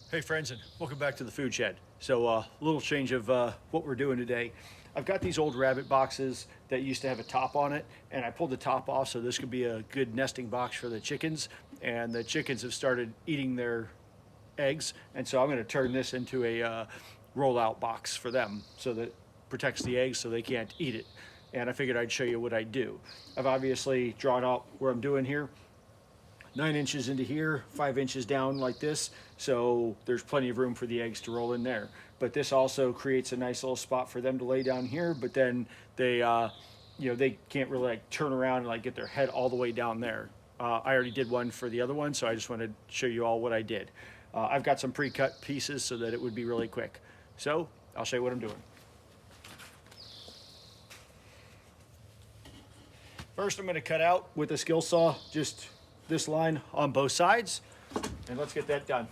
Hey friends, and welcome back to the Food Shed. So a little change of what we're doing today. I've got these old rabbit boxes that used to have a top on it, and I pulled the top off so this could be a good nesting box for the chickens. And the chickens have started eating their eggs, and so I'm going to turn this into a rollout box for them so that protects the eggs so they can't eat it. And I figured I'd show you what I do. I've obviously drawn out where I'm doing here. 9 inches into here, 5 inches down like this. So there's plenty of room for the eggs to roll in there. But this also creates a nice little spot for them to lay down here. But then they can't really like turn around and like get their head all the way down there. I already did one for the other one, so I just wanted to show you all what I did. I've got some pre-cut pieces so that it would be really quick. So I'll show you what I'm doing. First, I'm going to cut out with a skill saw just this line on both sides, and let's get that done.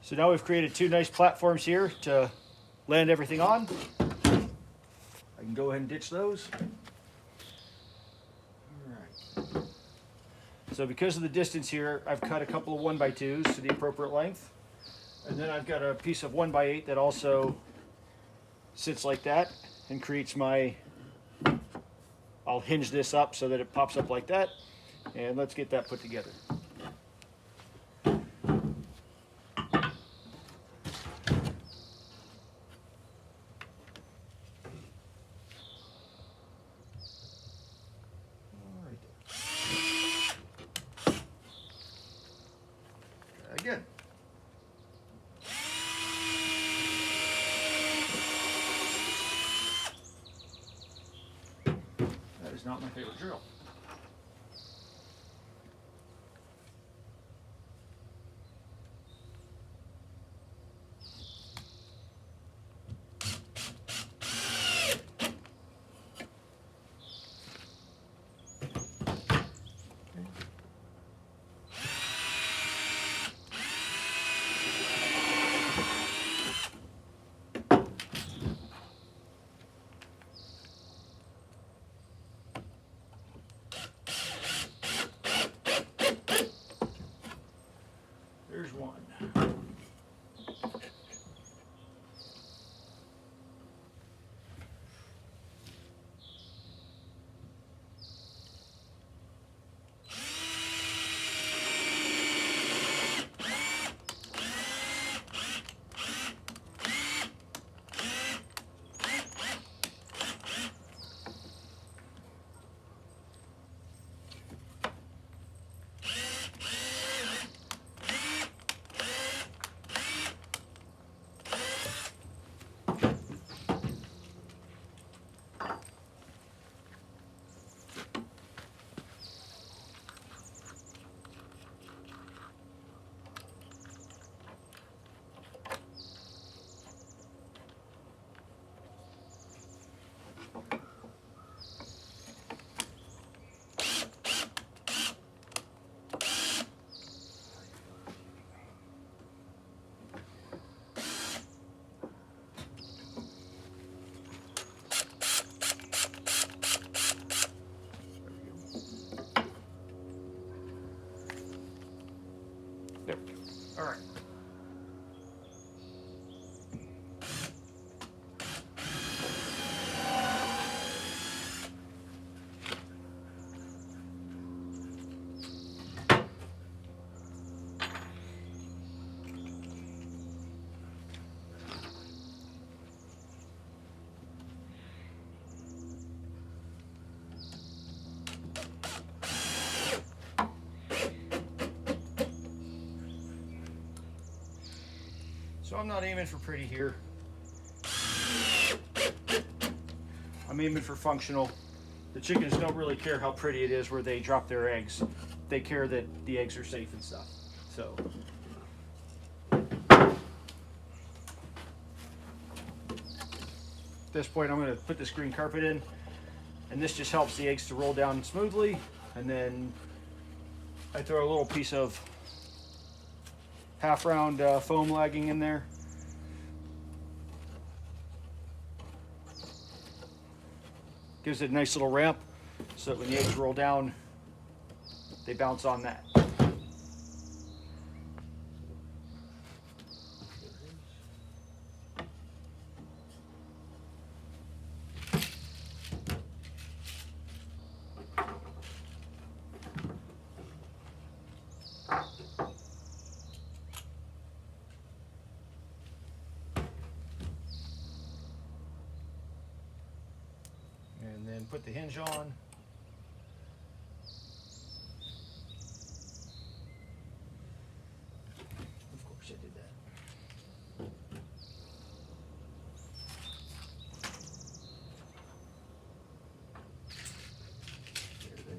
So now we've created two nice platforms here to land everything on. I can go ahead and ditch those. All right. So because of the distance here, I've cut a couple of 1x2s to the appropriate length. And then I've got a piece of 1x8 that also sits like that and creates my, I'll hinge this up so that it pops up like that. And let's get that put together. Again. That is not my favorite drill. There's one. There. All right. So I'm not aiming for pretty here. I'm aiming for functional. The chickens don't really care how pretty it is where they drop their eggs. They care that the eggs are safe and stuff. So. At this point, I'm going to put this green carpet in, and this just helps the eggs to roll down smoothly. And then I throw a little piece of half round foam lagging in there. Gives it a nice little ramp so that when the eggs roll down, they bounce on that. And then put the hinge on. Of course I did that. There it is.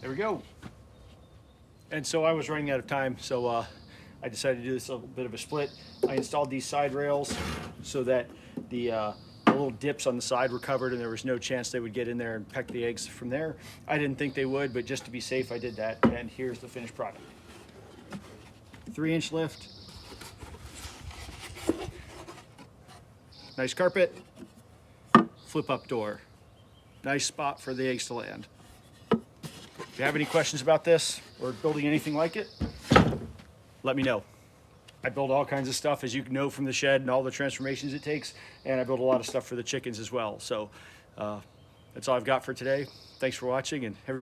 There we go. And so I was running out of time, so I decided to do this a little bit of a split. I installed these side rails so that the little dips on the side were covered and there was no chance they would get in there and peck the eggs from there. I didn't think they would, but just to be safe, I did that. And here's the finished product. 3-inch lift. Nice carpet. Flip up door. Nice spot for the eggs to land. If you have any questions about this or building anything like it, let me know. I build all kinds of stuff, as you know, from the shed and all the transformations it takes, and I build a lot of stuff for the chickens as well. So that's all I've got for today. Thanks for watching, and